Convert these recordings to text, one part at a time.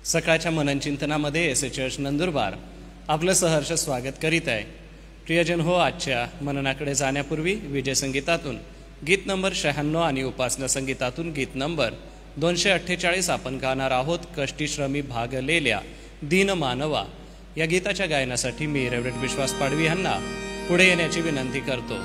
सकाळच्या मननचिंतनामध्ये S A church Nandurbar आपलं सहर्ष स्वागत करीत आहे. प्रियजन हो, आजच्या मननाकडे जाण्यापूर्वी विजय संगीतातून गीत नंबर 96 आणि उपासना संगीतातून गीत नंबर 248 आपण गाणार आहोत. कष्टीश्रमी भागलेल्या दीन मानवा या गीताच्या गायनासाठी मी रेव्हरंड विश्वास पाडवी यांना पुढे येण्याची विनंती करतो.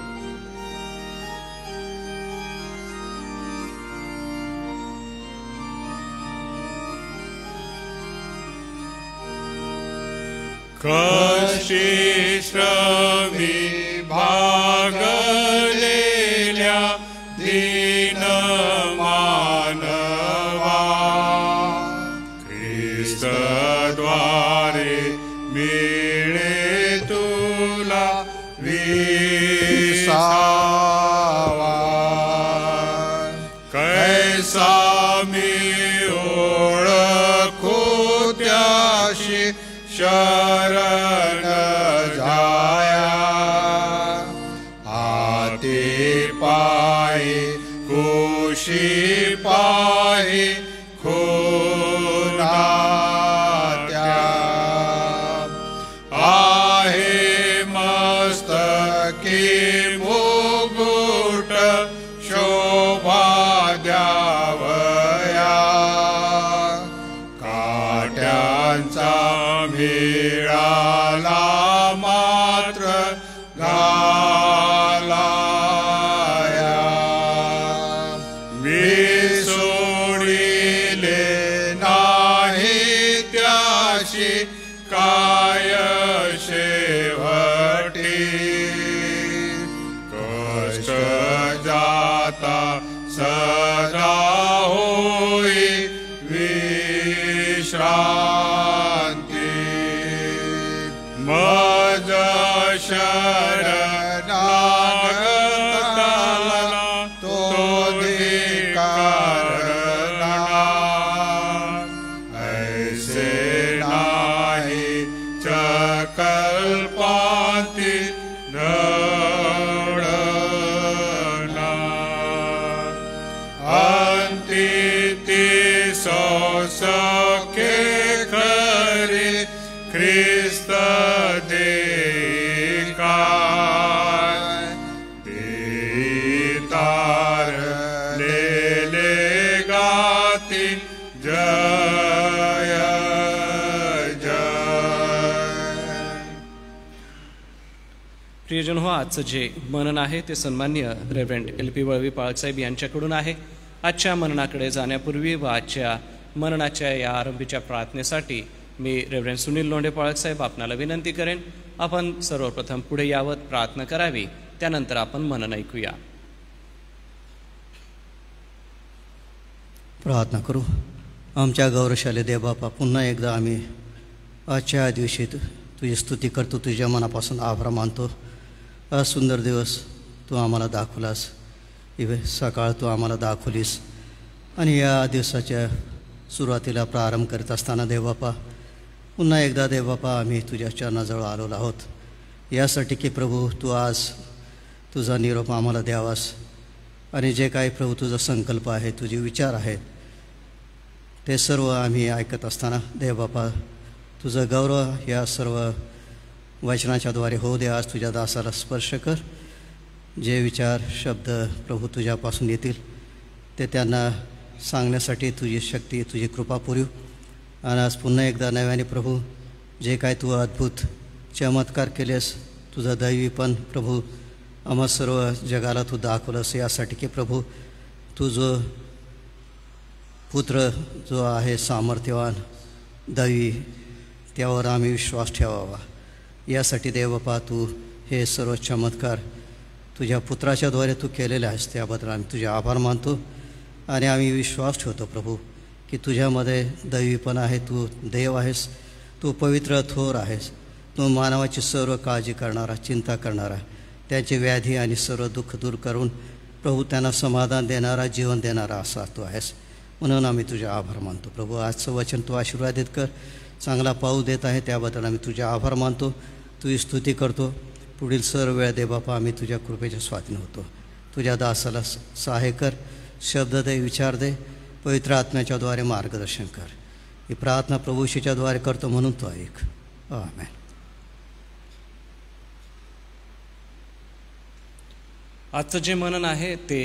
कष्टीश्रमी भागलेल्या दीन मानवा, ख्रिस्तद्वारे मिळे तुला विसावा. कैसा मी ओळखू त्याशी शरण जाया, हाती पायी कुशी पायी खुनात्या, आहे मस्तकी मुकुट शोभा द्यावया, काट्यांचा मिळाला मात्र घालाया. मी सोडिले नाही त्याशी काय शेवटी, कष्ट जाता सदा होई विश्रांती. मज शरणागताला तो धिक्कारला, ऐसे नाही चकल्पांती दडना. अंती ती सौसके खरे ख्रिस्त देकाय, तारलेले गाती जय जय. प्रियजन हो, आजचं जे मनन आहे ते सन्माननीय रेव्हरंड LP वळवी पाळकसाहेब यांच्याकडून आहे. आजच्या मननाकडे जाण्यापूर्वी व आजच्या मननाच्या या आरंभीच्या प्रार्थनेसाठी मी रेव्हरंड सुनील लोंढे पाळकसाहेब आपणाला विनंती करेन, आपण सर्वप्रथम पुढे यावत प्रार्थना करावी, त्यानंतर आपण मनन ऐकूया. प्रार्थना करू. आमच्या गौरवशाली देवबापा, पुन्हा एकदा आम्ही आजच्या दिवशी तुझी स्तुती करतो, तुझ्या मनापासून आभार मानतो. आज सुंदर दिवस तू आम्हाला दाखवलास, सकाळ तू आम्हाला दाखवलीस, आणि या दिवसाच्या सुरुवातीला प्रारंभ करीत असताना देवबापा, पुन्हा एकदा देवबापा आम्ही तुझ्या चरणाजवळ आलेलो आहोत यासाठी की प्रभू तू आज तुझा निरोप आम्हाला द्यावास, आणि जे काही प्रभू तुझा संकल्प आहे, तुझे विचार आहेत, ते सर्व आम्ही ऐकत असताना देवबापा तुझं गौरव या सर्व वचनाच्याद्वारे होऊ दे. आज तुझ्या दासाला स्पर्श कर. जे विचार शब्द प्रभू तुझ्यापासून येतील ते त्यांना सांगण्यासाठी तुझी शक्ती, तुझी कृपा पुरव. आणि आज पुन्हा एकदा नव्याने प्रभू जे काय तू अद्भुत चमत्कार केलेस, तुझं दैवीपण प्रभू आम्हा सर्व जगाला तू दाखवलंस, यासाठी की प्रभू तू जो पुत्र जो आहे सामर्थ्यवान दैवी, त्यावर आम्ही विश्वास ठेवावा. यासाठी देवबापा तू हे सर्व चमत्कार तुझ्या पुत्राच्याद्वारे तू केलेले आहेस, त्याबद्दल आम्ही तुझे आभार मानतो. आणि आम्ही विश्वास ठेवतो प्रभू की तुझ्यामध्ये दैवीपण आहे, तू देव आहेस, तू पवित्र थोर आहेस, तू मानवाची सर्व काळजी करणारा, चिंता करणारा, त्याचे व्याधी आणि सर्व दुःख दूर करून प्रभू त्यांना समाधान देणारा, जीवन देणारा असा तू आहेस. म्हणून आम्ही तुझे आभार मानतो प्रभू. आजचं वचन तू आशीर्वादित कर, चांगला पाऊस देत आहे, त्याबद्दल आम्ही तुझे आभार मानतो, तुझी स्तुती करतो. पुढील सर्व वेळ दे बापा, आम्ही तुझ्या कृपेच्या स्वाधीन होतो. तुझ्या दासाला सहाय्य कर, शब्द दे, विचार दे, पवित्र आत्म्याच्याद्वारे मार्गदर्शन कर. ही प्रार्थना प्रभू येशूच्या द्वारे करतो म्हणून तो ऐक. आमेन. आजचं जे मनन आहे ते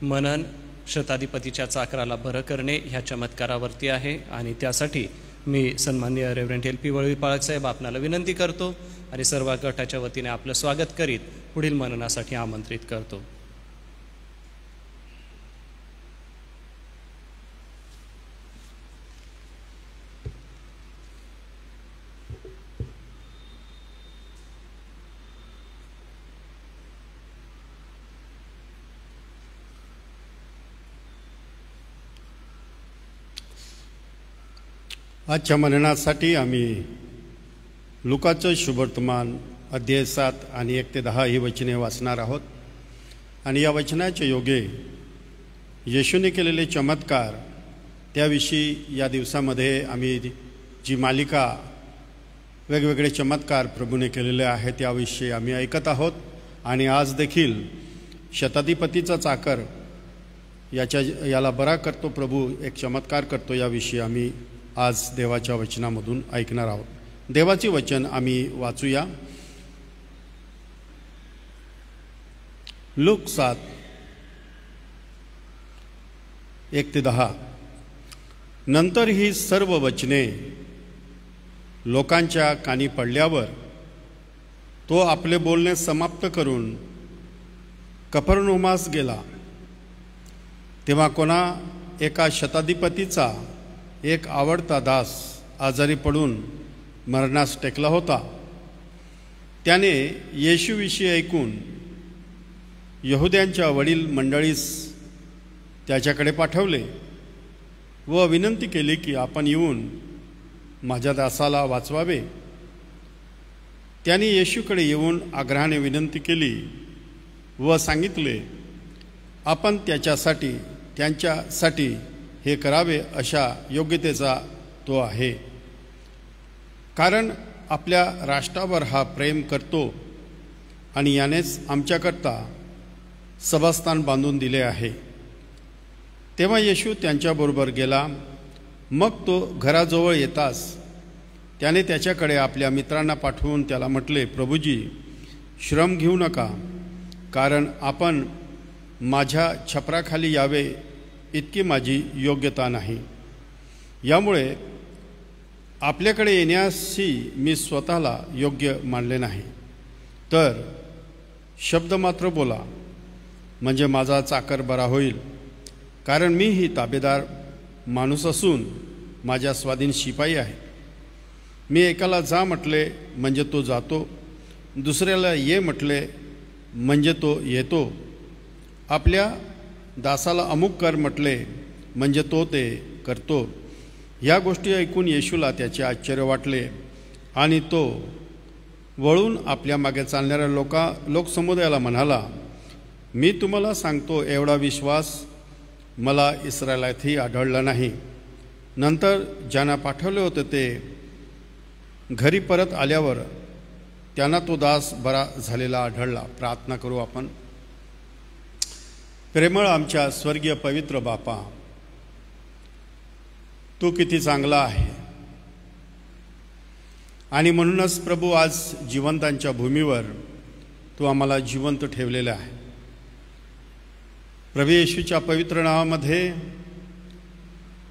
मनन शताधिपतीच्या चाकराला बरं करणे ह्या चमत्कारावरती आहे आणि त्यासाठी मी सन्माननीय रेव्हरंड LP वळवी पाळक साहेब आपणाला विनंती करतो आणि सर्व गटाच्या वतीने आपलं स्वागत करीत पुढील मननासाठी आमंत्रित करतो. आजच्या मननासाठी आम्ही लुकाचं शुभवर्तमान अध्याय 7 आणि 1 ते 10 ही वचने वाचणार आहोत. आणि या वचनाच्या योगे येशूने केलेले चमत्कार त्याविषयी या दिवसामध्ये आम्ही जी मालिका वेगवेगळे चमत्कार प्रभूने केलेले आहेत त्याविषयी आम्ही ऐकत आहोत. आणि आज देखील शताधिपतीचा चाकर याला बरा करतो प्रभू, एक चमत्कार करतो, याविषयी आम्ही आज देवाच्या वचनामधून ऐकणार आहोत. देवाचे वचन आम्ही वाचूया. लूक 7 1 ते 10. नंतर ही सर्व वचने लोकांच्या कानी पडल्यावर तो आपले बोलणे समाप्त करून कफरनहूमास गेला. तेव्हा कोणा एका शताधिपतीचा एक आवडता दास आजारी पडून मरणास टेकला होता. त्याने येशूविषयी ऐकून यहुद्यांच्या वडील मंडळीस त्याच्याकडे पाठवले व विनंती केली की आपण येऊन माझ्या दासाला वाचवावे. त्याने येशूकडे येऊन आग्रहाने विनंती केली व सांगितले, आपण त्यांच्यासाठी हे करावे अशा योग्यतेचा तो आहे, कारण आपल्या राष्ट्रावर हा प्रेम करतो आणि यानेच आमच्याकरता सभास्थान बांधून दिले आहे. तेव्हा येशू त्यांच्याबरोबर गेला. मग तो घराजवळ येताच त्याने त्याच्याकडे आपल्या मित्रांना पाठवून त्याला म्हटले, प्रभूजी, श्रम घेऊ नका, कारण आपण माझ्या छपराखाली यावे इतकी माझी योग्यता नाही. यामुळे आपल्याकडे येण्याशी मी स्वतःला योग्य मानले नाही. तर शब्द मात्र बोला, म्हणजे माझा चाकर बरा होईल, कारण मीही ताबेदार माणूस असून माझ्या स्वाधीन शिपाई आहे. मी एकाला जा म्हटले म्हणजे तो जातो, दुसऱ्याला ये म्हटले म्हणजे तो येतो, आपल्या दासाला अमुक कर म्हटले म्हणजे तो ते करतो. या गोष्टी ऐकून येशूला त्याचे आश्चर्य वाटले आणि तो वळून आपल्या मागे चालणाऱ्या लोकसमुदायाला म्हणाला, मी तुम्हाला सांगतो, एवढा विश्वास मला इस्रायलातही आढळला नाही. नंतर ज्यांना पाठवले होते ते घरी परत आल्यावर त्यांना तो दास बरा झालेला आढळला. प्रार्थना करू आपण. प्रेमळ आमच्या स्वर्गीय पवित्र बापा, तू किती चांगला आहे आणि म्हणूनच प्रभू आज जिवंतांच्या भूमीवर तू आम्हाला जिवंत ठेवलेलं आहे. प्रभू येशूच्या पवित्र नावामध्ये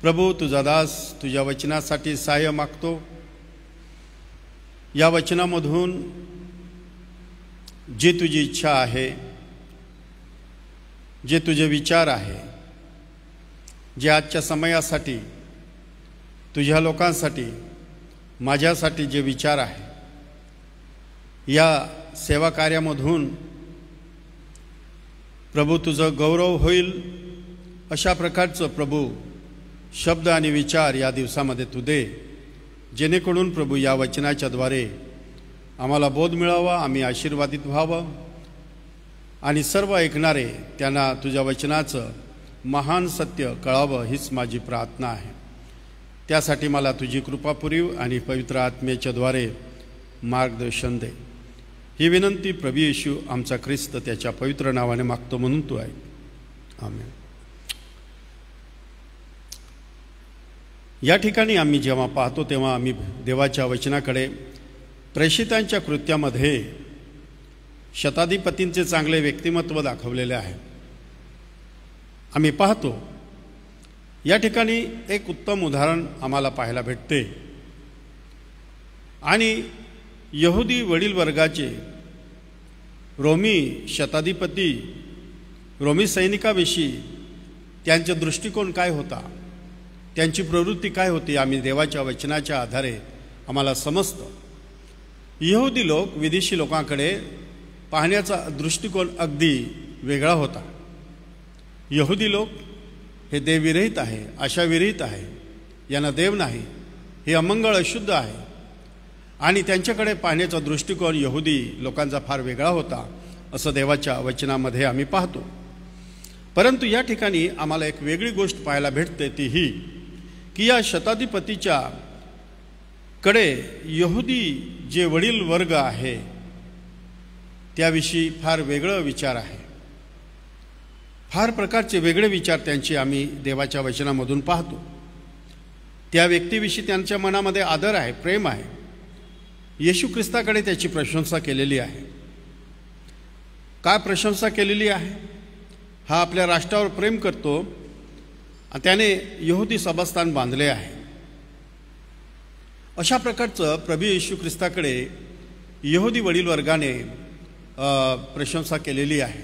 प्रभू तुझा दास तुझ्या वचनासाठी सहाय्य मागतो. या वचनामधून जी तुझी इच्छा आहे, जे तुझे विचार आहे, जे आजच्या समयासाठी तुझ्या लोकांसाठी माझ्यासाठी जे विचार आहे, या सेवा कार्यामधून प्रभू तुझं गौरव होईल अशा प्रकारचं प्रभू शब्द आणि विचार या दिवसामध्ये तू दे, जेणेकरून प्रभू या वचनाच्याद्वारे आम्हाला बोध मिळावा, आम्ही आशीर्वादित व्हावं आणि सर्व ऐकणारे त्यांना तुझ्या वचनाचं महान सत्य कळावं, हीच माझी प्रार्थना आहे. त्यासाठी मला तुझी कृपा पुरीव आणि पवित्र आत्म्याच्याद्वारे मार्गदर्शन दे. ही विनंती प्रभू येशू आमचा ख्रिस्त त्याच्या पवित्र नावाने मागतो म्हणून तू ऐक. आमेन. या ठिकाणी आम्ही जेव्हा पाहतो तेव्हा आम्ही देवाच्या वचनाकडे प्रेषितांच्या कृत्यामध्ये शताधिपतींचे चांगले व्यक्तिमत्व दाखवलेले आहे. आम्ही पाहतो या ठिकाणी एक उत्तम उदाहरण आम्हाला पाहायला भेटते आणि यहुदी वडील वर्गाचे रोमी शताधिपती रोमी सैनिकाविषयी त्यांचा दृष्टिकोन काय होता, त्यांची प्रवृत्ती काय होती, आम्ही देवाच्या वचनाच्या आधारे आम्हाला समजतं. यहुदी लोक विदेशी लोकांकडे पाहण्याचा दृष्टिकोन अगदी वेगळा होता. यहुदी लोक हे देवविरहित आहे, आशाविरहित आहे, यांना देव नाही, हे अमंगळ अशुद्ध आहे आणि त्यांच्याकडे पाहण्याचा दृष्टिकोन यहुदी लोकांचा फार वेगळा होता असं देवाच्या वचनामध्ये आम्ही पाहतो. परंतु या ठिकाणी आम्हाला एक वेगळी गोष्ट पाहायला भेटते, ती ही की या शताधिपतीच्या कडे यहुदी जे वडील वर्ग आहे त्याविषयी फार वेगळं विचार आहे. फार प्रकारचे वेगळे विचार त्यांचे आम्ही देवाच्या वचनामधून पाहतो. त्या व्यक्तीविषयी त्यांच्या मनामध्ये आदर आहे, प्रेम आहे. येशू ख्रिस्ताकडे त्याची प्रशंसा केलेली आहे. काय प्रशंसा केलेली आहे? हा आपल्या राष्ट्रावर प्रेम करतो आणि त्याने यहुदी सभास्थान बांधले आहे. अशा प्रकारचं प्रभू येशू ख्रिस्ताकडे यहुदी वडील वर्गाने प्रशंसा केलेली आहे.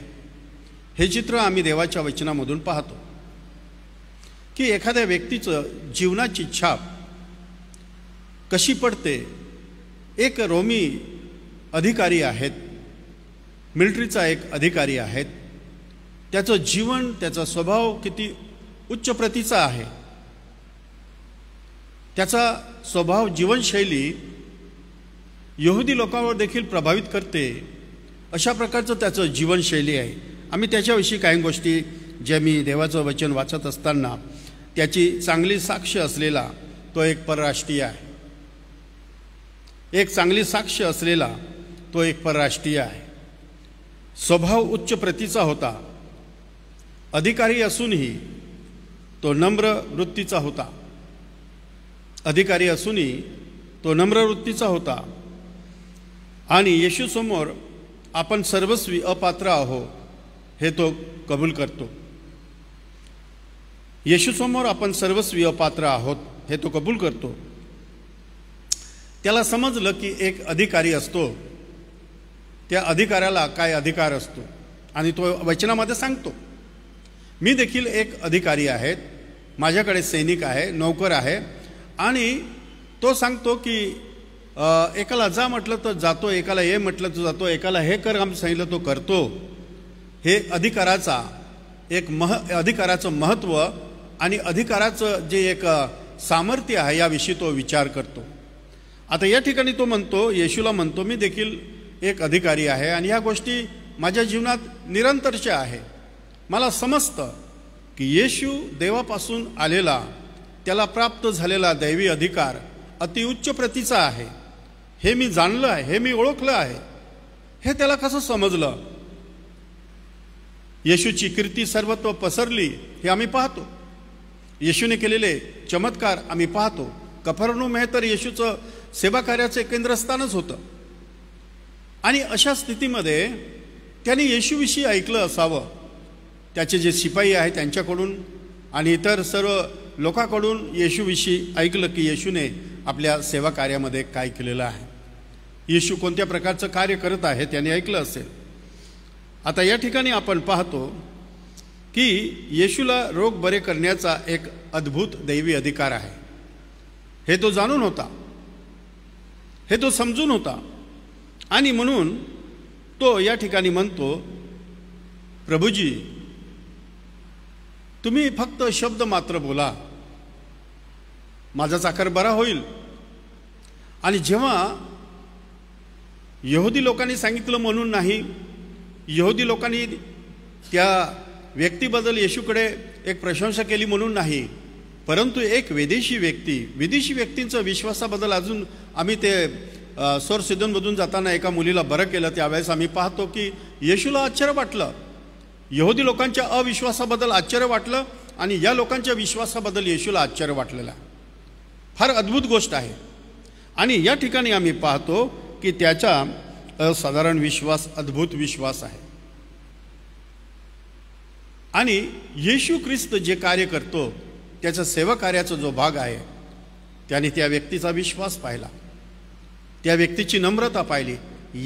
हे चित्र आम्ही देवाच्या वचनामधून पाहतो की एखाद्या व्यक्तीचं जीवनाची छाप कशी पडते. एक रोमी अधिकारी आहेत, मिलिटरीचा एक अधिकारी आहेत, त्याचं जीवन, त्याचा स्वभाव किती उच्च प्रतीचा आहे. त्याचा स्वभाव, जीवनशैली यहुदी लोकांवर देखील प्रभावित करते. अशा प्रकारचं त्याचं जीवनशैली आहे. आम्ही त्याच्याविषयी काही गोष्टी ज्या मी देवाचं वचन वाचत असताना त्याची चांगली साक्ष असलेला तो एक परराष्ट्रीय आहे. एक चांगली साक्ष असलेला तो एक परराष्ट्रीय आहे. स्वभाव उच्च प्रतीचा होता. अधिकारी असूनही तो नम्र वृत्तीचा होता. अधिकारी असूनही तो नम्र वृत्तीचा होता. आणि येशूसमोर आपण सर्वस्वी अपात्र आहो हे तो कबूल करतो. येशूसमोर आपण सर्वस्वी अपात्र आहोत हे तो कबूल करतो. त्याला समजलं की एक अधिकारी असतो, त्या अधिकाऱ्याला काय अधिकार असतो आणि तो वचनामध्ये सांगतो. मी देखील एक अधिकारी आहे, माझ्याकडे सैनिक आहे, नौकर आहे आणि तो सांगतो की एकाला जा म्हटलं तर जातो, एकाला ये म्हटलं तर जातो, एकाला हे कर आम्ही सांगितलं तो करतो. हे अधिकाराचा एक अधिकाराचं महत्त्व आणि अधिकाराचं जे एक सामर्थ्य आहे याविषयी तो विचार करतो. आता या ठिकाणी तो म्हणतो, येशूला म्हणतो, मी देखील एक अधिकारी आहे आणि ह्या गोष्टी माझ्या जीवनात निरंतरच्या आहे. मला समजतं की येशू देवापासून आलेला, त्याला प्राप्त झालेला दैवी अधिकार अतिउच्च प्रतीचा आहे. हे मी जाणलं आहे, हे मी ओळखलं आहे. हे त्याला कसं समजलं? येशूची कीर्ती सर्वत्र पसरली हे आम्ही पाहतो. येशूने केलेले चमत्कार आम्ही पाहतो. कफरनहूम हे तर येशूचं सेवा कार्याचे केंद्रस्थानच होतं. आणि अशा स्थितीमध्ये त्यांनी येशूविषयी ऐकलं असावं. त्याचे जे शिपाई आहेत त्यांच्याकडून आणि इतर सर्व लोकांकडून येशूविषयी ऐकलं की येशूने आपल्या सेवा कार्यामध्ये काय केलेलं आहे, येशू कोणत्या प्रकारचं कार्य करत आहे त्याने ऐकलं असेल. आता या ठिकाणी आपण पाहतो की येशूला रोग बरे करण्याचा एक अद्भुत दैवी अधिकार आहे. हे तो जाणून होता, हे तो समजून होता आणि म्हणून तो या ठिकाणी म्हणतो, प्रभूजी तुम्ही फक्त शब्द मात्र बोला, माझा चाकर बरा होईल. आणि जेव्हा यहुदी लोकांनी सांगितलं म्हणून नाही, यहुदी लोकांनी त्या व्यक्तीबद्दल येशूकडे एक प्रशंसा केली म्हणून नाही, परंतु एक विदेशी व्यक्तींचा विश्वासाबद्दल अजून आम्ही ते सोर सिदोनमधून जाताना एका मुलीला बरं केलं. त्यावेळेस आम्ही पाहतो की येशूला आश्चर्य वाटलं. यहुदी लोकांच्या अविश्वासाबद्दल आश्चर्य वाटलं आणि या लोकांच्या विश्वासाबद्दल येशूला आश्चर्य वाटलेलं. फार अद्भुत गोष्ट आहे. आणि या ठिकाणी आम्ही पाहतो की त्याचा असाधारण विश्वास, अद्भुत विश्वास आहे. आणि येशू ख्रिस्त जे कार्य करतो त्याचा सेवाकार्याचा जो भाग आहे त्याने त्या व्यक्तीचा विश्वास पाहिला, त्या व्यक्तीची नम्रता पाहिली.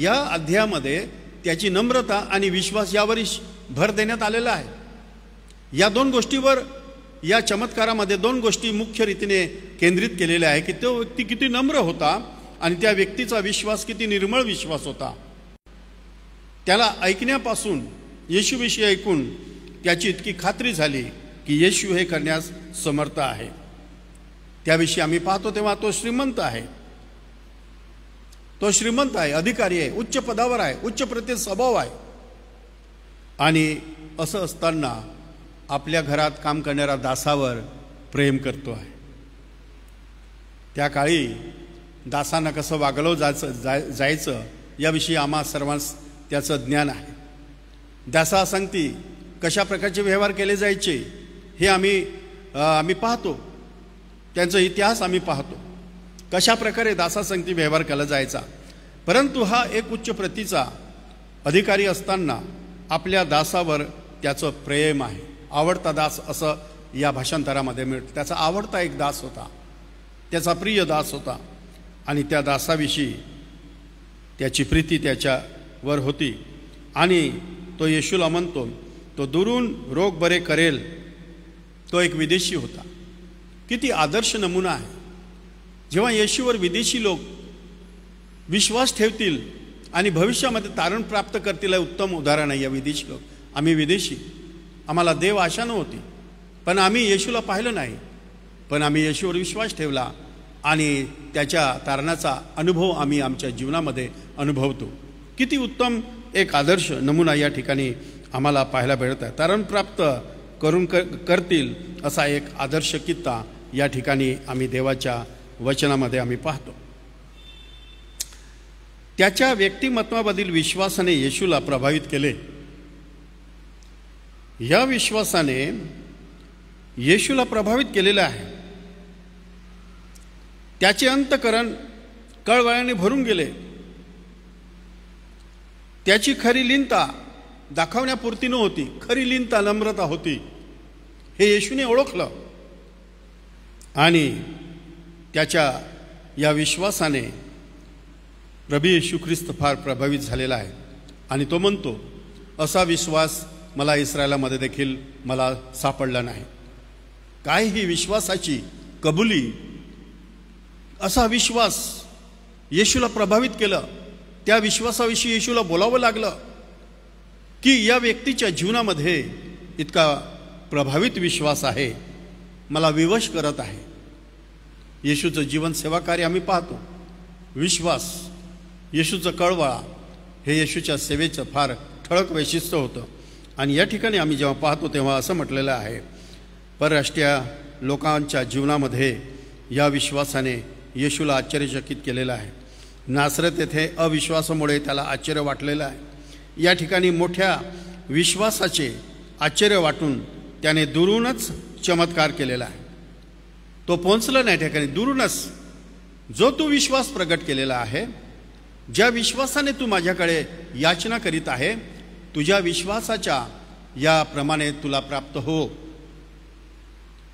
या अध्यायामध्ये त्याची नम्रता आणि विश्वास यावर भर देण्यात आलेला आहे. या दोन गोष्टीवर, या चमत्कारामध्ये दोन गोष्टी मुख्य रीतीने केंद्रित केलेल्या आहे की तो व्यक्ती किती नम्र होता आणि त्या व्यक्तीचा विश्वास किती निर्मळ विश्वास होता. त्याला ऐकण्यापासून, येशूविषयी ऐकून त्याची इतकी खात्री झाली की येशू हे करण्यास समर्थ आहे. त्याविषयी आम्ही पाहतो तेव्हा तो श्रीमंत आहे, तो श्रीमंत आहे, अधिकारी आहे, उच्च पदावर आहे, उच्च प्रतीचा स्वभाव आहे. आणि असं असताना आपल्या घरात काम करणाऱ्या दासावर प्रेम करतो आहे. त्या काळी दासांना कसं वागवलं जायचं याविषयी आम्हा सर्वांस त्याचं ज्ञान आहे. दासा सांगती कशा प्रकारचे व्यवहार केले जायचे हे आम्ही पाहतो, त्यांचा इतिहास आम्ही पाहतो, कशा प्रकारे दासासंगती व्यवहार केला जायचा. परंतु हा एक उच्च प्रतीचा अधिकारी असताना आपल्या दासावर त्याचं प्रेम आहे. आवडता दास असं या भाषांतरामध्ये मिळतं. त्याचा आवडता एक दास होता, त्याचा प्रिय दास होता आणि त्या दासाविषयी त्याची प्रीती त्याच्यावर होती. आणि तो येशूला म्हणतो, तो दुरून रोग बरे करेल. तो एक विदेशी होता. किती आदर्श नमुना आहे. जेव्हा येशूवर विदेशी लोक विश्वास ठेवतील आणि भविष्यामध्ये तारण प्राप्त करतील, हे उत्तम उदाहरण आहे. या विदेशी लोक, आम्ही विदेशी, आम्हाला देव आशा नव्हती, पण आम्ही येशूला पाहिलं नाही, पण आम्ही येशूवर विश्वास ठेवला आणि त्याच्या तारणाचा अनुभव आम्ही आमच्या जीवनामध्ये अनुभवतो. किती उत्तम एक आदर्श नमुना या ठिकाणी आम्हाला पाहायला मिळत आहे. तारण प्राप्त करतील असा एक आदर्श किस्सा या ठिकाणी आम्ही देवाच्या वचनामध्ये आम्ही पाहतो. त्याच्या व्यक्तिमत्वामधील विश्वासाने येशूला प्रभावित केले. या विश्वासाने येशूला प्रभावित केलेलं आहे. त्याचे अंतःकरण कळवळ्याने भरून गेले. त्याची खरी लीनता दाखवण्यापुरती नव्हती, खरी लीनता, नम्रता होती. हे येशूने ओळखलं आणि त्याच्या या विश्वासाने प्रभू येशू ख्रिस्त फार प्रभावित झालेला आहे. आणि तो म्हणतो, असा विश्वास मला इस्रायलामध्ये देखील मला सापडला नाही. काय ही विश्वासाची कबुली, असा विश्वास येशूला प्रभावित केलं. त्या विश्वासाविषयी येशूला बोलावं लागलं की या व्यक्तीच्या जीवनामध्ये इतका प्रभावित विश्वास आहे, मला विवश करत आहे. येशूचं जीवन सेवाकार्य आम्ही पाहतो. विश्वास, येशूचं कळवळा हे येशूच्या सेवेचं फार ठळक वैशिष्ट्य होतं. आणि या ठिकाणी आम्ही जेव्हा पाहतो तेव्हा असं म्हटलेलं आहे, परराष्ट्रीय लोकांच्या जीवनामध्ये या विश्वासाने येशूला आश्चर्यचकित केलेलं आहे. नासरत येथे अविश्वासामुळे त्याला आश्चर्य वाटलेलं आहे. या ठिकाणी मोठ्या विश्वासाचे आश्चर्य वाटून त्याने दुरूनच चमत्कार केलेला आहे. तो पोहोचला नाही ठिकाणी, दुरूनच जो तू विश्वास प्रगट केलेला आहे, ज्या विश्वासाने तू माझ्याकडे याचना करीत आहे, तुझ्या विश्वासाच्या याप्रमाणे तुला प्राप्त हो,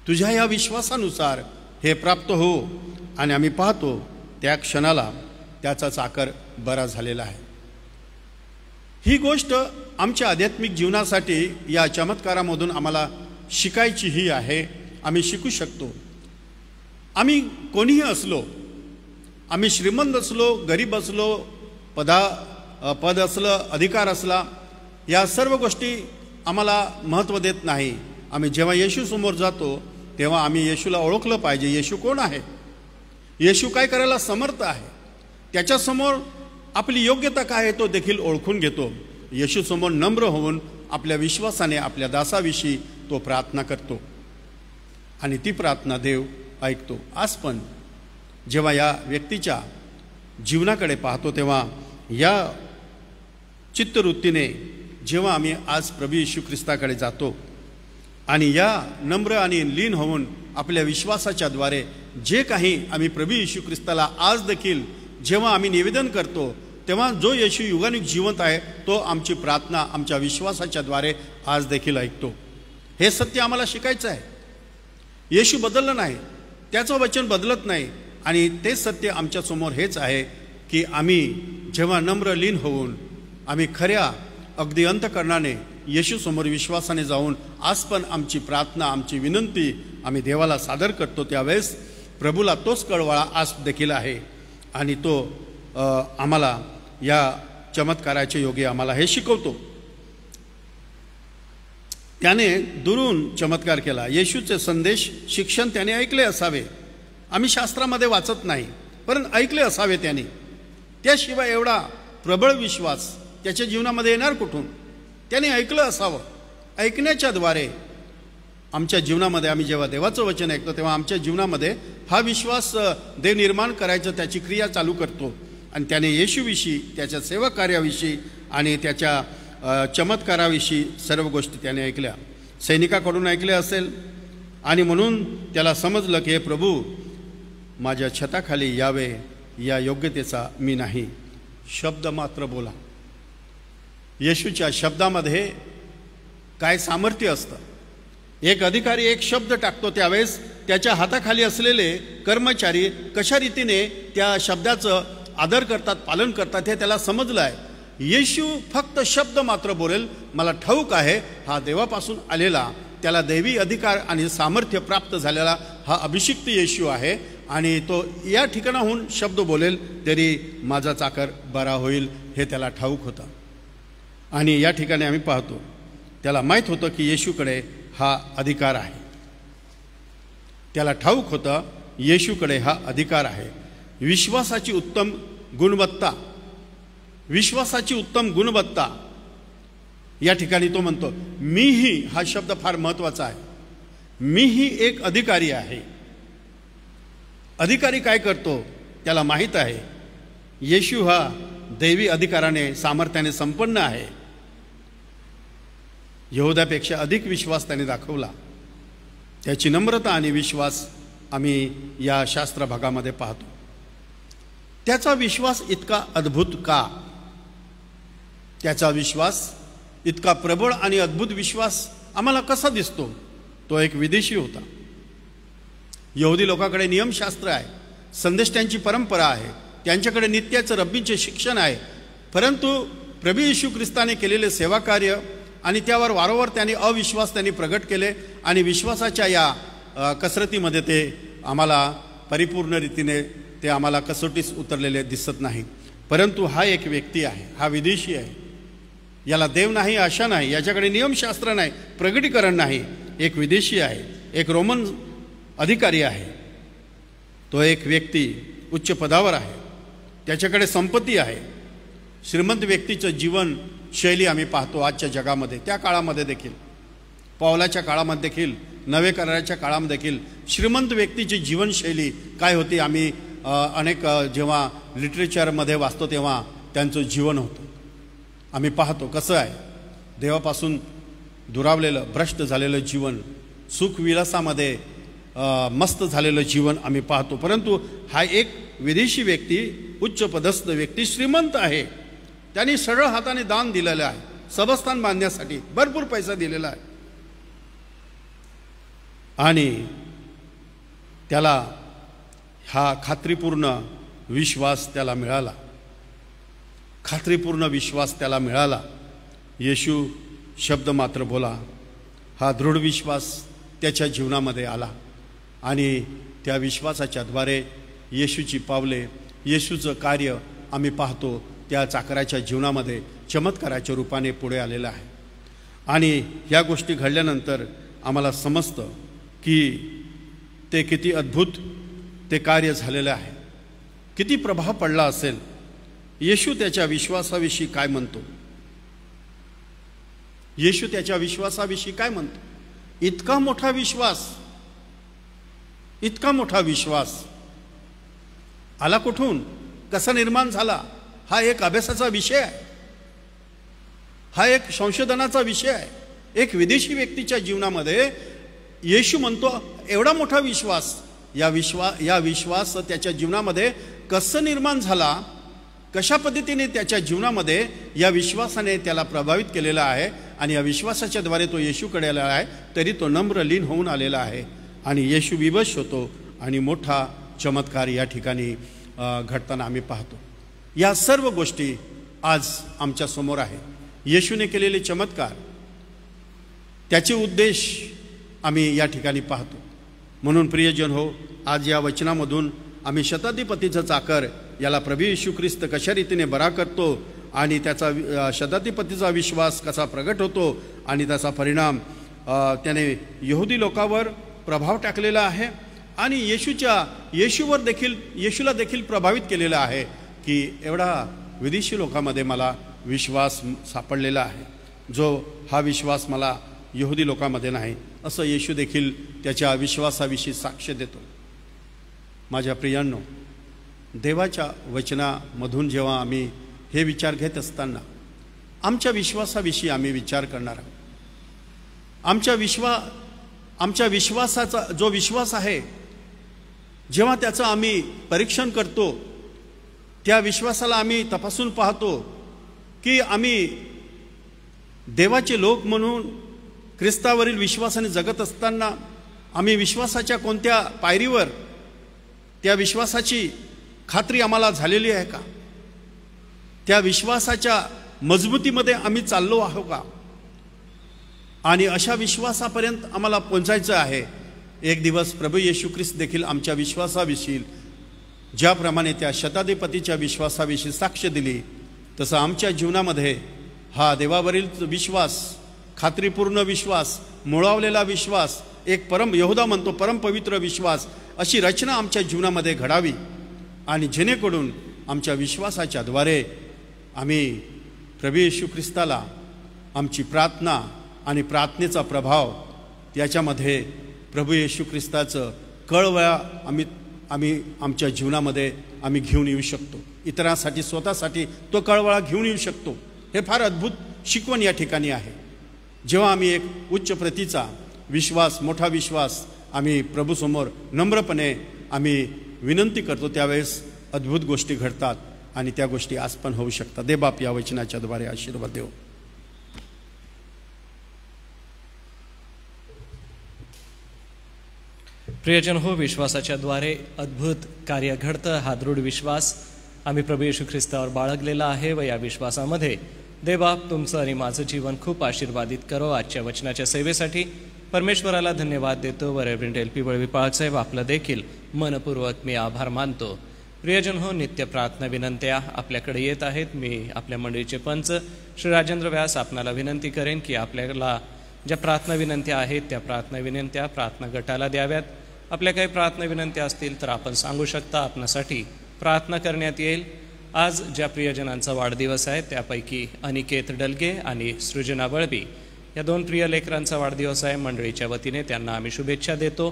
तुझ्या या विश्वासानुसार हे प्राप्त हो. आणि आम्ही पाहतो त्या क्षणाला त्याचा चाकर बरा झालेला आहे. ही गोष्ट आमच्या आध्यात्मिक जीवनासाठी या चमत्कारामधून आम्हाला शिकायची ही आहे. आम्ही शिकू शकतो. आम्ही कोणीही असलो, आम्ही श्रीमंत असलो, गरीब असलो, पद असलं, अधिकार असला, या सर्व गोष्टी आम्हाला महत्त्व देत नाही. आम्ही जेव्हा येशू समोर जातो तेव्हा आम्ही येशूला ओळखलं पाहिजे. येशू कोण आहे, येशू काय करायला समर्थ आहे, त्याच्यासमोर आपली योग्यता काय आहे तो देखील ओळखून घेतो. येशूसमोर नम्र होऊन आपल्या विश्वासाने आपल्या दासाविषयी तो प्रार्थना करतो आणि ती प्रार्थना देव ऐकतो. आज पण जेव्हा या व्यक्तीच्या जीवनाकडे पाहतो तेव्हा या चित्तवृत्तीने जेव्हा आम्ही आज प्रभू येशू ख्रिस्ताकडे जातो आणि या नम्र आणि लीन होऊन आपल्या विश्वासाच्या द्वारे जे काही आम्ही प्रभू येशू ख्रिस्ताला आज देखील जेव्हा आम्ही निवेदन करतो, तेव्हा जो येशू युगानुग जिवंत आहे तो आमची प्रार्थना आमच्या विश्वासाच्या द्वारे आज देखील ऐकतो. हे सत्य आम्हाला शिकायचं आहे. येशू बदललं नाही, त्याचं वचन बदलत नाही. आणि ते सत्य आमच्यासमोर हेच आहे की आम्ही जेव्हा नम्र लीन होऊन आम्ही खऱ्या अगदी अंतकरणाने येशूसमोर विश्वासाने जाऊन आज पण आमची प्रार्थना आमची विनंती आम्ही देवाला सादर करतो, त्यावेळेस प्रभूला तोच कळवळा आज देखील आहे. आणि तो आम्हाला या चमत्काराचे योगी आम्हाला हे शिकवतो. त्याने दुरून चमत्कार केला. येशूचे संदेश शिक्षण त्याने ऐकले असावे. आम्ही शास्त्रामध्ये वाचत नाही, परंतु ऐकले असावे त्याने. त्याशिवाय एवढा प्रबळ विश्वास त्याच्या जीवनामध्ये येणार कुठून? त्याने ऐकलं असावं. ऐकण्याच्या द्वारे आमच्या जीवनामध्ये आम्ही जेव्हा देवाचं वचन ऐकतो तेव्हा आमच्या जीवनामध्ये हा विश्वास देव निर्माण करायचं त्याची क्रिया चालू करतो. आणि त्याने येशूविषयी, त्याच्या सेवा कार्याविषयी आणि त्याच्या चमत्काराविषयी सर्व गोष्टी त्याने ऐकल्या. सैनिकाकडून ऐकले असेल आणि म्हणून त्याला समजलं की हे प्रभू माझ्या छताखाली यावे या योग्यतेचा मी नाही. शब्द मात्र बोला. येशूच्या शब्दामध्ये काय सामर्थ्य असतं. एक अधिकारी एक शब्द टाकतो त्यावेळेस त्याच्या हाताखाली असलेले कर्मचारी कशा रीतीने त्या शब्दाचं आदर करतात, पालन करतात हे त्याला समजलं आहे. येशू फक्त शब्द मात्र बोलेल. मला ठाऊक आहे हा देवापासून आलेला, त्याला दैवी अधिकार आणि सामर्थ्य प्राप्त झालेला हा अभिषिक्त येशू आहे. आणि तो या ठिकाणाहून शब्द बोलेल तरी माझा चाकर बरा होईल हे त्याला ठाऊक होतं. आणि या ठिकाणी आम्ही पाहतो त्याला माहीत होतं की येशूकडे हा अधिकार आहे. त्याला ठाऊक होतं येशूकडे हा अधिकार आहे. विश्वासाची उत्तम गुणवत्ता, विश्वासाची उत्तम गुणवत्ता या ठिकाणी तो म्हणतो मीही, हा शब्द फार महत्त्वाचा आहे. मीही एक अधिकारी आहे. अधिकारी काय करतो त्याला माहीत आहे. येशू हा दैवी अधिकाराने सामर्थ्याने संपन्न आहे. यहूदापेक्षा अधिक विश्वास त्याने दाखवला. त्याची नम्रता आणि विश्वास आम्ही या शास्त्र भागामध्ये पाहतो. त्याचा विश्वास इतका अद्भुत का? त्याचा विश्वास इतका प्रबळ आणि अद्भुत विश्वास आम्हाला कसा दिसतो? तो एक विदेशी होता. यहुदी लोकांकडे नियमशास्त्र आहे, संदेश त्यांची परंपरा आहे, त्यांच्याकडे नित्याचं रब्बीचे शिक्षण आहे. परंतु प्रभू येशू ख्रिस्ताने केलेले सेवा कार्य आणि त्यावर वारंवार त्यांनी अविश्वास त्यांनी प्रगट केले. आणि विश्वासाच्या या कसरतीमध्ये ते आम्हाला परिपूर्ण रीतीने ते आम्हाला कसोटीस उतरलेले दिसत नाही. परंतु हा एक व्यक्ती आहे, हा विदेशी आहे. याला देव नाही, आशा नाही, याच्याकडे नियमशास्त्र नाही, प्रगटीकरण नाही. एक विदेशी आहे, एक रोमन अधिकारी आहे. तो एक व्यक्ती उच्च पदावर आहे, त्याच्याकडे संपत्ती आहे. श्रीमंत व्यक्तीचं जीवन शैली आम्ही पाहतो आजच्या जगामध्ये. त्या काळामध्ये देखील, पौलाच्या काळामध्ये देखील, नवे कराराच्या काळामध्ये देखील श्रीमंत व्यक्तीची जीवनशैली काय होती आम्ही अनेक जेव्हा लिटरेचरमध्ये वाचतो तेव्हा त्यांचं जीवन होतं. आम्ही पाहतो कसं आहे देवापासून दुरावलेलं, भ्रष्ट झालेलं जीवन, सुखविलासामध्ये मस्त झालेलं जीवन आम्ही पाहतो. परंतु हा एक विदेशी व्यक्ती, उच्च पदस्थ व्यक्ती, श्रीमंत आहे. त्यांनी सरळ हाताने दान दिलेलं आहे, सबस्थान बांधण्यासाठी भरपूर पैसा दिलेला आहे. आणि त्याला हा खात्रीपूर्ण विश्वास त्याला मिळाला. खात्रीपूर्ण विश्वास त्याला मिळाला. येशू शब्द मात्र बोला, हा दृढ विश्वास त्याच्या जीवनामध्ये आला. आणि त्या विश्वासाच्या द्वारे येशूची पावले, येशूचं कार्य आम्ही पाहतो त्या चाकराच्या जीवनामध्ये चमत्काराच्या रूपाने पुढे आलेलं आहे. आणि ह्या गोष्टी घडल्यानंतर आम्हाला समजतं की ते किती अद्भुत ते कार्य झालेलं आहे, किती प्रभाव पडला असेल. येशू त्याच्या विश्वासाविषयी काय म्हणतो? येशू त्याच्या विश्वासाविषयी काय म्हणतो? इतका मोठा विश्वास, इतका मोठा विश्वास आला कुठून, कसा निर्माण झाला? हा एक अभ्यासाचा विषय आहे, हा एक संशोधनाचा विषय आहे. एक विदेशी व्यक्तीच्या जीवनामध्ये येशू म्हणतो एवढा मोठा विश्वास, या विश्वास त्याच्या जीवनामध्ये कसं निर्माण झाला, कशा पद्धतीने त्याच्या जीवनामध्ये या विश्वासाने त्याला प्रभावित केलेला आहे आणि या विश्वासाच्या द्वारे तो येशूकडे आलेला आहे. तरी तो नम्र लीन होऊन आलेला आहे आणि येशू विवश होतो आणि मोठा चमत्कार या ठिकाणी घडताना आम्ही पाहतो. या सर्व गोष्टी आज आमच्या समोर आहे. येशूने केलेले चमत्कार, त्याचे उद्देश आम्ही या ठिकाणी पाहतो. म्हणून प्रियजन हो, आज या वचनामधून आम्ही शताधिपतीचा चाकर याला प्रभू येशू ख्रिस्त कशा रीतीने बरा करतो आणि त्याचा शताधिपतीचा विश्वास कसा प्रगट होतो आणि त्याचा परिणाम त्याने यहुदी लोकांवर प्रभाव टाकलेला आहे आणि येशूला देखील प्रभावित केलेला आहे की एवढा विदेशी लोकांमध्ये मला विश्वास सापडलेला आहे, जो हा विश्वास मला यहुदी लोकांमध्ये नाही, असं येशू देखील त्याच्या विश्वासाविषयी साक्ष देतो. माझ्या प्रियांनो, देवाच्या वचनामधून जेव्हा आम्ही हे विचार घेत असताना आमच्या विश्वासाविषयी आम्ही विचार करणार आहोत. आमच्या विश्वासाचा जो विश्वास आहे, जेव्हा त्याचं आम्ही परीक्षण करतो, त्या विश्वासाला आम्ही तपासून पाहतो की आम्ही देवाचे लोक म्हणून ख्रिस्तावरील विश्वासाने जगत असताना आम्ही विश्वासाच्या कोणत्या पायरीवर त्या विश्वासाची खात्री आम्हाला झालेली आहे का, त्या विश्वासाच्या मजबूतीमध्ये आम्ही चाललो आहो का, आणि अशा विश्वासापर्यंत आम्हाला पोहोचायचं आहे. एक दिवस प्रभू येशू ख्रिस्त देखील आमच्या विश्वासाविषयी ज्याप्रमाणे त्या शताधिपतीच्या विश्वासाविषयी साक्ष दिली, तसं आमच्या जीवनामध्ये हा देवावरील विश्वास, खात्रीपूर्ण विश्वास, मुळावलेला विश्वास, एक यहुदा म्हणतो परमपवित्र विश्वास, अशी रचना आमच्या जीवनामध्ये घडावी आणि जेणेकरून आमच्या विश्वासाच्या द्वारे आम्ही प्रभू येशू ख्रिस्ताला आमची प्रार्थना आणि प्रार्थनेचा प्रभाव त्याच्यामध्ये प्रभू येशू ख्रिस्ताचं कळवळा आम्ही आमच्या जीवनामध्ये आम्ही घेऊन येऊ शकतो. इतरांसाठी, स्वतःसाठी तो कळवळा घेऊन येऊ शकतो. हे फार अद्भुत शिकवण या ठिकाणी आहे. जेव्हा आम्ही एक उच्च प्रतीचा विश्वास, मोठा विश्वास आम्ही प्रभूसमोर नम्रपणे आम्ही विनंती करतो, त्यावेळेस अद्भुत गोष्टी घडतात आणि त्या गोष्टी आज पण होऊ शकतात. दे बाप या वचनाच्या द्वारे आशीर्वाद देव. प्रियजन हो, विश्वासाच्या द्वारे अद्भुत कार्य घडतं. हा दृढ विश्वास आम्ही प्रभू येशू ख्रिस्तावर बाळगलेला आहे व या विश्वासामध्ये देवबाप तुमचं आणि माझं जीवन खूप आशीर्वादित करो. आजच्या वचनाच्या सेवेसाठी परमेश्वराला धन्यवाद देतो व रेव्हरंड LP वळविपाळ साहेब आपलं देखील मनपूर्वक मी आभार मानतो. प्रियजन हो, नित्य प्रार्थना विनंत्या आपल्याकडे येत आहेत. मी आपल्या मंडळीचे पंच श्री राजेंद्र व्यास आपणाला विनंती करेन की आपल्याला ज्या प्रार्थना विनंत्या आहेत त्या प्रार्थना विनंत्या प्रार्थना गटाला द्याव्यात. आपल्या काही प्रार्थना विनंत्या असतील तर आपण सांगू शकता, आपणासाठी प्रार्थना करण्यात येईल. आज ज्या प्रियजनांचा वाढदिवस आहे त्यापैकी अनिकेत डलगे आणि सृजना बळबी या 2 प्रिय लेकरांचा वाढदिवस आहे. मंडळीच्या वतीने त्यांना आम्ही शुभेच्छा देतो.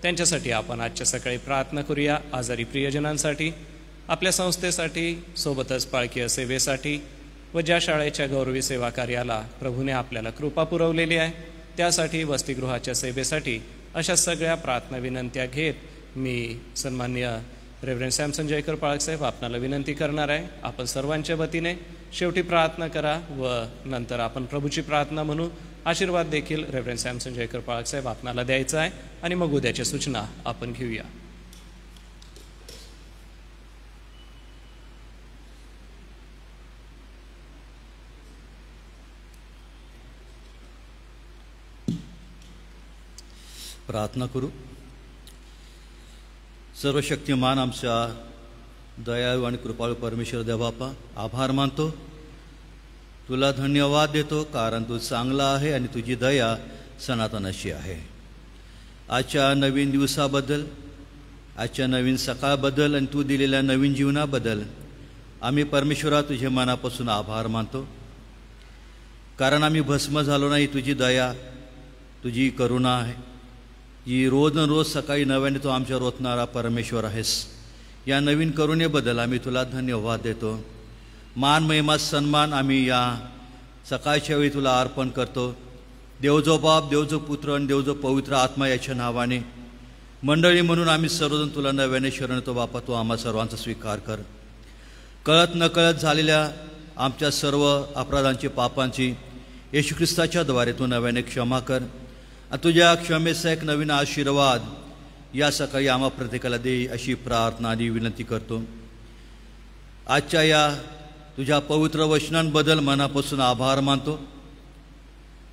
त्यांच्यासाठी आपण आजच्या सकाळी प्रार्थना करूया. आजारी प्रियजनांसाठी, आपल्या संस्थेसाठी, सोबतच पाळकीय सेवेसाठी व ज्या शाळेच्या गौरवी सेवा कार्याला प्रभूने आपल्याला कृपा पुरवलेली आहे त्यासाठी, वसतिगृहाच्या सेवेसाठी, अशा सगळ्या प्रार्थना विनंत्या घेत मी सन्माननीय रेव्हरंड सॅमसन जयकर पाळकसाहेब आपणाला विनंती करणार आहे. आपण सर्वांच्या वतीने शेवटी प्रार्थना करा व नंतर आपण प्रभूची प्रार्थना म्हणू. आशीर्वाद देखील रेव्हरंड सॅमसन जयकर पाळकसाहेब आपणाला द्यायचा आहे आणि मग उद्याच्या सूचना आपण घेऊया. प्रार्थना करू. सर्वशक्तिमान आमच्या दयाळू आणि कृपाळू परमेश्वर देवबापा, आभार मानतो, तुला धन्यवाद देतो, कारण तू चांगला आहे आणि तुझी दया सनातन अशी आहे. आजच्या नवीन दिवसाबद्दल, आजच्या नवीन सकाळबद्दल आणि तू दिलेल्या नवीन जीवनाबद्दल आम्ही परमेश्वरा तुझे मनापासून आभार मानतो. कारण आम्ही भस्म झालो नाही. तुझी दया, तुझी करुणा आहे, जी रोज न रोज सकाळी नव्याने तू आमच्यावर ओतणारा परमेश्वर आहेस. या नवीन करुणेबद्दल आम्ही तुला धन्यवाद देतो. मान, महिमा, सन्मान आम्ही या सकाळच्या वेळी तुला अर्पण करतो. देवजो बाप, देवजो पुत्र आणि देवजो पवित्र आत्मा याच्या नावाने मंडळी म्हणून आम्ही सर्वजण तुला नव्याने शरण येतो बापा. तू आम्हा सर्वांचा स्वीकार कर. कळत नकळत झालेल्या आमच्या सर्व अपराधांची, पापांची येशू ख्रिस्ताच्या द्वारे तू नव्याने क्षमा कर. आणि तुझ्या क्षमेचा एक नवीन आशीर्वाद या सकाळी आम्हा प्रत्येकाला दे अशी प्रार्थना आणि विनंती करतो. आजच्या या तुझ्या पवित्र वचनांबद्दल मनापासून आभार मानतो.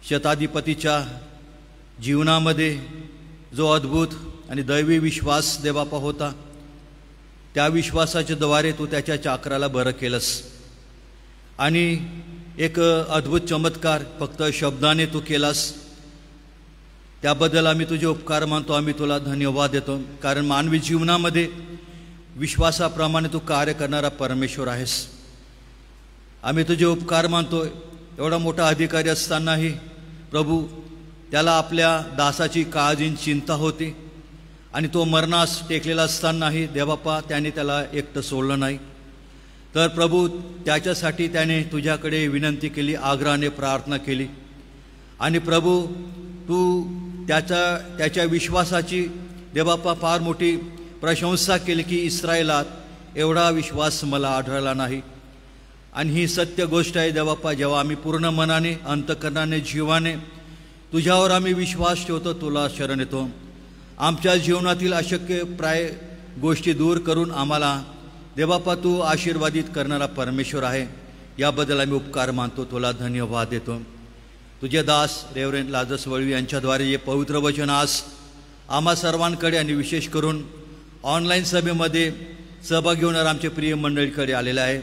शताधिपतीच्या जीवनामध्ये जो अद्भुत आणि दैवी विश्वास देवापा होता, त्या विश्वासाच्या द्वारे तू त्याच्या चाकराला बरं केलंस आणि एक अद्भुत चमत्कार फक्त शब्दाने तू केलास. त्याबद्दल आम्ही तुझे उपकार मानतो. आम्ही तुला धन्यवाद देतो, कारण मानवी जीवनामध्ये विश्वासाप्रमाणे तू कार्य करणारा परमेश्वर आहेस. आम्ही तुझे उपकार मानतो. एवढा मोठा अधिकारी असतानाही प्रभू त्याला आपल्या दासाची काळजी चिंता होती आणि तो मरणास टेकलेला असतानाही देवाप्पा त्याने त्याला एकटं सोडलं नाही. तर प्रभू त्याच्यासाठी त्याने तुझ्याकडे विनंती केली, आग्रहाने प्रार्थना केली आणि प्रभू तू त्याच्या विश्वासाची देवाप्पा फार मोठी प्रशंसा केली की इस्रायलात एवढा विश्वास मला आढळला नाही. आणि ही सत्य गोष्ट आहे देवाप्पा. जेव्हा आम्ही पूर्ण मनाने, अंतःकरणाने, जीवाने तुझ्यावर आम्ही विश्वास ठेवतो, तुला शरण येतो. आमच्या जीवनातील अशक्य प्राय गोष्टी दूर करून आम्हाला देवाप्पा तू आशीर्वादित करणारा परमेश्वर आहे. याबद्दल आम्ही उपकार मानतो, तुला धन्यवाद देतो. तुझे दास रेव्हरेंड लाजरस वळवी यांच्याद्वारे हे पवित्र वचन आज आम्हा सर्वांकडे आणि विशेष करून ऑनलाईन सभेमध्ये सहभागी होणाऱ्या आमच्या प्रिय मंडळीकडे आलेलं आहे.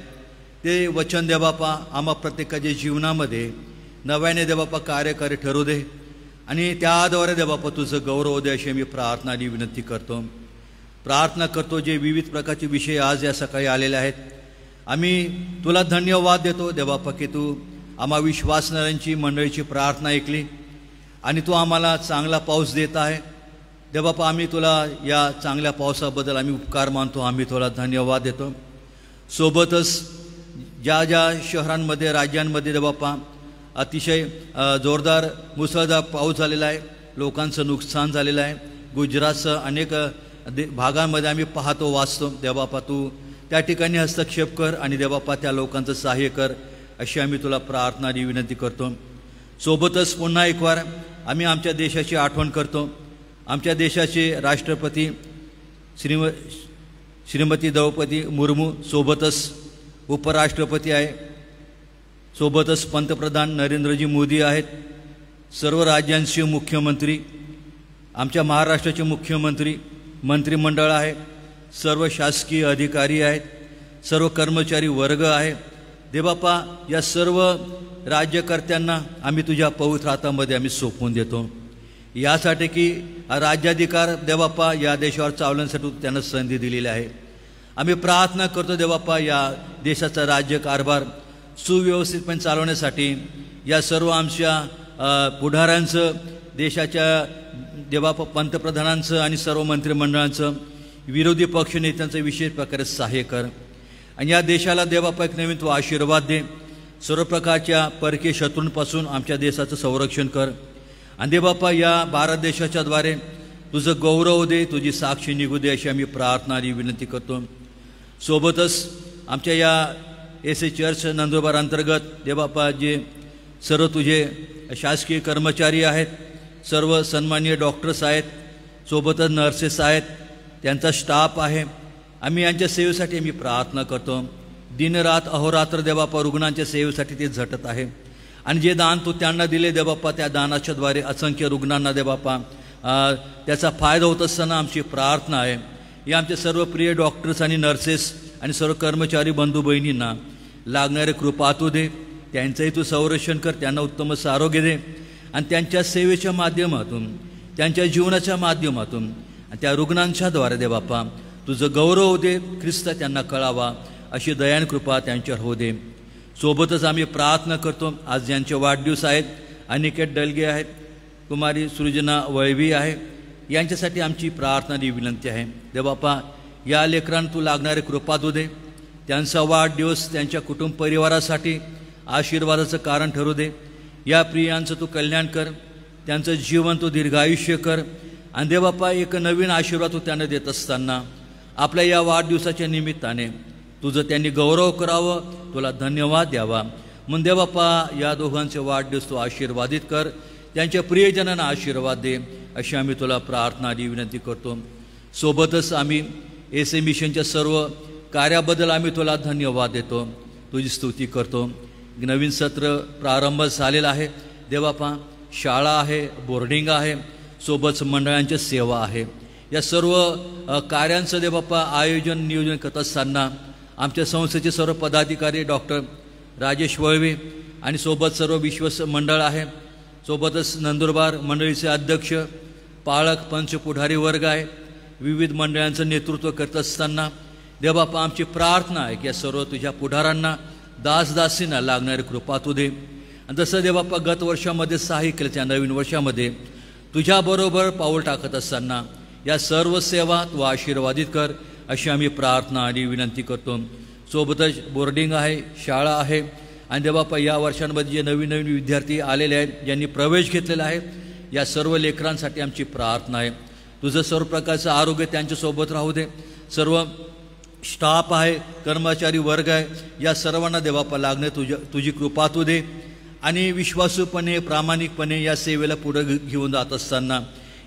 ते वचन देवापा आम्हा प्रत्येकाच्या जीवनामध्ये नव्याने देवापा कार्यकारी ठरू दे आणि त्याद्वारे देवापा तुझं गौरव दे अशी मी प्रार्थना आणि विनंती करतो. प्रार्थना करतो जे विविध प्रकारचे विषय आज या सकाळी आलेले आहेत. आम्ही तुला धन्यवाद देतो देवापा की तू आम्हा विश्वासणाऱ्यांची मंडळीची प्रार्थना ऐकली आणि तू आम्हाला चांगला पाऊस देत आहे. देवापा आम्ही तुला या चांगल्या पावसाबद्दल आम्ही उपकार मानतो. आम्ही तुला धन्यवाद देतो. सोबतच ज्या ज्या शहरांमध्ये, राज्यांमध्ये देवापा अतिशय जोरदार मुसळधार पाऊस झालेला आहे, लोकांचं नुकसान झालेलं आहे. गुजरातसह अनेक भागांमध्ये आम्ही पाहतो, वाचतो. देवापा तू त्या ठिकाणी हस्तक्षेप कर आणि देवापा त्या लोकांचं सहाय्य कर अशी आम्ही तुला प्रार्थना आणि विनंती करतो. सोबतच पुन्हा एक वार आम्ही आमच्या देशाची आठवण करतो. आमच्या देशाचे राष्ट्रपती श्रीमती द्रौपदी मुर्मू, सोबतच उपराष्ट्रपती आहे, सोबतच पंतप्रधान नरेंद्रजी मोदी आहेत, सर्व राज्यांचे मुख्यमंत्री, आमच्या महाराष्ट्राचे मुख्यमंत्री, मंत्रिमंडळ आहे, सर्व शासकीय अधिकारी आहेत, सर्व कर्मचारी वर्ग आहे. देवापा या सर्व राज्यकर्त्यांना आम्ही तुझ्या पवित्र हातामध्ये आम्ही सोपवून देतो. यासाठी की राज्याधिकार देवापा या देशावर चालवण्यासाठी त्यांना संधी दिलेली आहे. आम्ही प्रार्थना करतो देवापा या देशाचा राज्यकारभार सुव्यवस्थितपणे चालवण्यासाठी या सर्व आमच्या पुढाऱ्यांचं, देशाच्या देवापा पंतप्रधानांचं आणि सर्व मंत्रिमंडळांचं, विरोधी पक्षनेत्यांचं विशेष प्रकारे सहाय्य कर आणि या देशाला देवापा एक नवीन तू आशीर्वाद दे. सर्व प्रकारच्या परकीय शत्रूंपासून आमच्या देशाचं संरक्षण कर आणि देवापा या भारत देशाच्या द्वारे तुझं गौरव दे, तुझी साक्षी निघू दे अशी आम्ही प्रार्थना आणि विनंती करतो. सोबतच आमच्या या एस.ए. चर्च नंदुरबार अंतर्गत देवापा जे सर्व तुझे शासकीय कर्मचारी आहेत, सर्व सन्माननीय डॉक्टर्स आहेत, सोबतच नर्सेस आहेत, त्यांचा स्टाफ आहे, आम्ही यांच्या सेवेसाठी आम्ही प्रार्थना करतो. दिनरात अहोरात्र देवापा रुग्णांच्या सेवेसाठी ते झटत आहे आणि जे दान तू त्यांना दिले देवापा त्या दानाच्या द्वारे असंख्य रुग्णांना देवापा त्याचा फायदा होत असताना आमची प्रार्थना आहे या आमचे सर्व प्रिय डॉक्टर्स आणि नर्सेस आणि सर्व कर्मचारी बंधू बहिणींना लागणारे कृपा तू दे. त्यांचंही तू संरक्षण कर, त्यांना उत्तम आरोग्य दे आणि त्यांच्या सेवेच्या माध्यमातून, त्यांच्या जीवनाच्या माध्यमातून त्या रुग्णांच्या द्वारे देवापा तुझं गौरव दे. ख्रिस्त त्यांना कळावा अशी दयान कृपा त्यांच्यावर होऊ दे. सोबतच आम्ही प्रार्थना करतो आज ज्यांचे वाढदिवस आहेत, अनिकेत डलगे आहेत, कुमारी सृजना वळवी आहे, यांच्यासाठी आमची प्रार्थना आणि विनंती आहे. देवापा या लेकरांना तू लागणारे कृपा तू दे. त्यांचा वाढदिवस त्यांच्या कुटुंब परिवारासाठी आशीर्वादाचं कारण ठरू दे. या प्रियांचं तू कल्याण कर त्यांचं जीवन तू दीर्घायुष्य कर. आणि देवबापा एक नवीन आशीर्वाद तू त्यांना देत असताना आपल्या या वाढदिवसाच्या निमित्ताने तुझं त्यांनी गौरव करावं, तुला धन्यवाद द्यावा. म्हणून देवबापा या दोघांचे वाढदिवस तू आशीर्वादित कर, त्यांच्या प्रियजनांना आशीर्वाद दे, अशी आम्ही तुला प्रार्थना आणि विनंती करतो. सोबतच आम्ही एस मिशनच्या सर्व कार्याबद्दल आम्ही तुला धन्यवाद देतो, तुझी स्तुती करतो. नवीन सत्र प्रारंभ झालेला आहे देवबापा. शाळा आहे, बोर्डिंग आहे, सोबत मंडळांची सेवा आहे. या सर्व कार्यांचं देवबापा आयोजन नियोजन करत असताना आमच्या संस्थेचे सर्व पदाधिकारी डॉक्टर राजेश वळवे आणि सोबत सर्व विश्वास मंडळ आहे, सोबतच नंदुरबार मंडळीचे अध्यक्ष, पाळक, पंच, पुढारी वर्ग आहे, विविध मंडळांचं नेतृत्व करत असताना देवबापा आमची प्रार्थना आहे की या सर्व तुझ्या पुढारांना दासदासींना लागणारी कृपा तू दे. आणि जसं देवबापा गत वर्षामध्ये सहाय्य केलं त्या नवीन वर्षामध्ये तुझ्याबरोबर पाऊल टाकत असताना या सर्व सेवा तू आशीर्वादित कर, अशी आम्ही प्रार्थना आणि विनंती करतो. सोबतच बोर्डिंग आहे, शाळा आहे आणि देवबापा या वर्षांमध्ये जे नवीन नवीन विद्यार्थी आलेले आहेत, ज्यांनी प्रवेश घेतलेला आहे, या सर्व लेकरांसाठी आमची प्रार्थना आहे. तुझं सर्व प्रकारचं आरोग्य त्यांच्यासोबत राहू दे. सर्व स्टाफ आहे, कर्मचारी वर्ग आहे, या सर्वांना देवबापा लागणे तुझी कृपा तू दे. आणि विश्वासूपणे प्रामाणिकपणे या सेवेला पुढे घेऊन जात असताना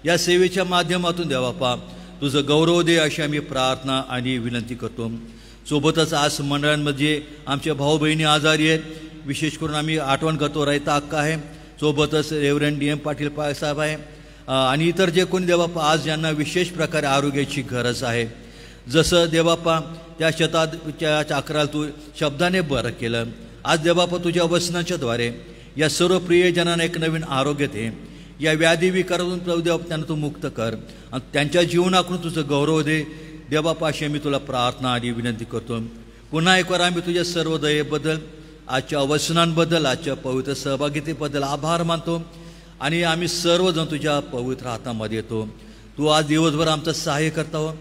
या सेवेच्या माध्यमातून देवबापा तुझं गौरव दे, अशी आम्ही प्रार्थना आणि विनंती करतो. सोबतच आज मंडळांमध्ये आमच्या भाऊ बहिणी आजारी आहेत, विशेष करून आम्ही आठवण करतो रयता अक्का आहे, सोबतच रेव्हरंड DM पाटील साहेब आहे आणि इतर जे कोणी देवबापा आज ज्यांना विशेष प्रकारे आरोग्याची गरज आहे. जसं देवबापा त्या शताच्या चाकराला तू शब्दाने बरं केलं, आज देवबापा तुझ्या वचनाच्याद्वारे या सर्व प्रियजनांना एक नवीन आरोग्य दे. या व्याधी विकारातून देवबापा त्यांना तू मुक्त कर आणि त्यांच्या जीवनाकडून तुझं गौरव दे देवबापा, अशी आम्ही तुला प्रार्थना आणि विनंती करतो. पुन्हा एक वेळा आम्ही तुझ्या सर्व दयेबद्दल, आजच्या वचनांबद्दल, आजच्या पवित्र सहभागितेबद्दल आभार मानतो आणि आम्ही सर्वजण तुझ्या पवित्र हातामध्ये येतो. तू आज दिवसभर आमचं सहाय्य करता हो,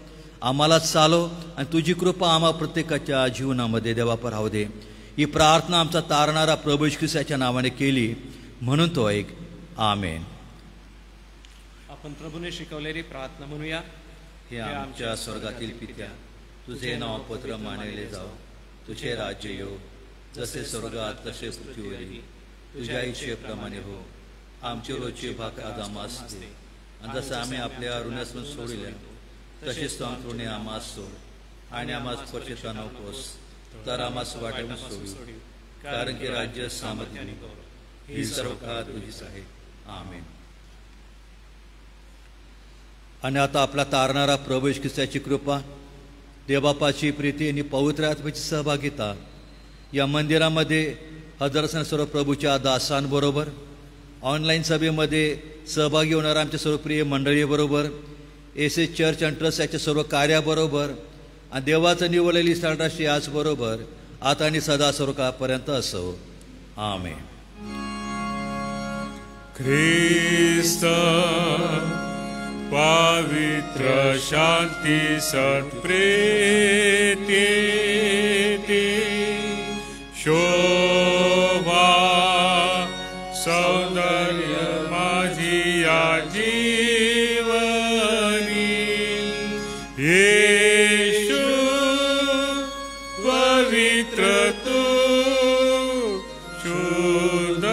आम्हाला चालव आणि तुझी कृपा आम्हा प्रत्येकाच्या जीवनामध्ये देवबापा राहू दे. ही प्रार्थना आमचा तारणारा प्रभू येशू ख्रिस्ताच्या नावाने केली म्हणून तो ऐक. आमेन. आपण प्रभूने शिकवलेली प्रार्थना म्हणूया. हे आमच्या स्वर्गातील पित्या, तुझे नाव पवित्र मानले जाव, तुझे राज्य येऊ, जसे स्वर्गात तसे पृथ्वीवरही, तुझ्या इच्छेप्रमाणे हो. आमचे रोजचे भाकर आज आम्हास दे, आणि जसं आम्ही आपल्या ऋणासून सोडिले तसेच तू आमचे आम्हास सोड, आणि आम्हास स्पर्शता नकोस, तर आम्हास वाटून सोडू, कारण की राज्य, सामर्थ्य ही सर्व काळ तुझीच आहे. आमेन. आणि आता आपला तारणारा प्रभू येशू ख्रिस्ताची कृपा, देवबापाची प्रीती आणि पवित्र आत्म्याची सहभागिता या मंदिरामध्ये हजर असणाऱ्या सर्व प्रभूच्या दासांबरोबर, ऑनलाईन सभेमध्ये सहभागी होणाऱ्या आमच्या सर्व प्रिय मंडळीबरोबर, एस चर्च अँड ट्रस्ट याच्या सर्व कार्याबरोबर आणि देवाचं निवडलेली स्थळराशी याचबरोबर आता आणि सदा सर्व काळापर्यंत असो. आमेन. ख्रिस्त पवित्र शांती सत्प्रीती शोभा सौंदर्य माझी या जीवनी येशू पवित्र तू शुद्ध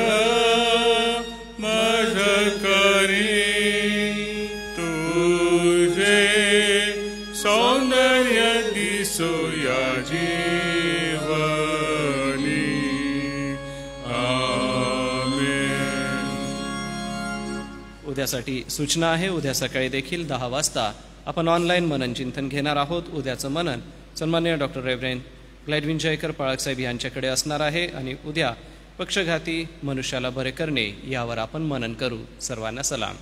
मज करी तुझे सौंदर्य दिसो या जीवनी. आमेन. उद्यासाठी सूचना आहे. उद्या सकाळी देखील 10 वाजता आपण ऑनलाईन मनन चिंतन घेणार आहोत. उद्याचं मनन सन्माननीय डॉक्टर रेव्हरेंड ग्लॅडविन जयकर पाळकसाहेब यांच्याकडे असणार आहे आणि उद्या पक्षघाती मनुष्याला बरे करणे यावर आपण मनन करू. सर्वांना सलाम.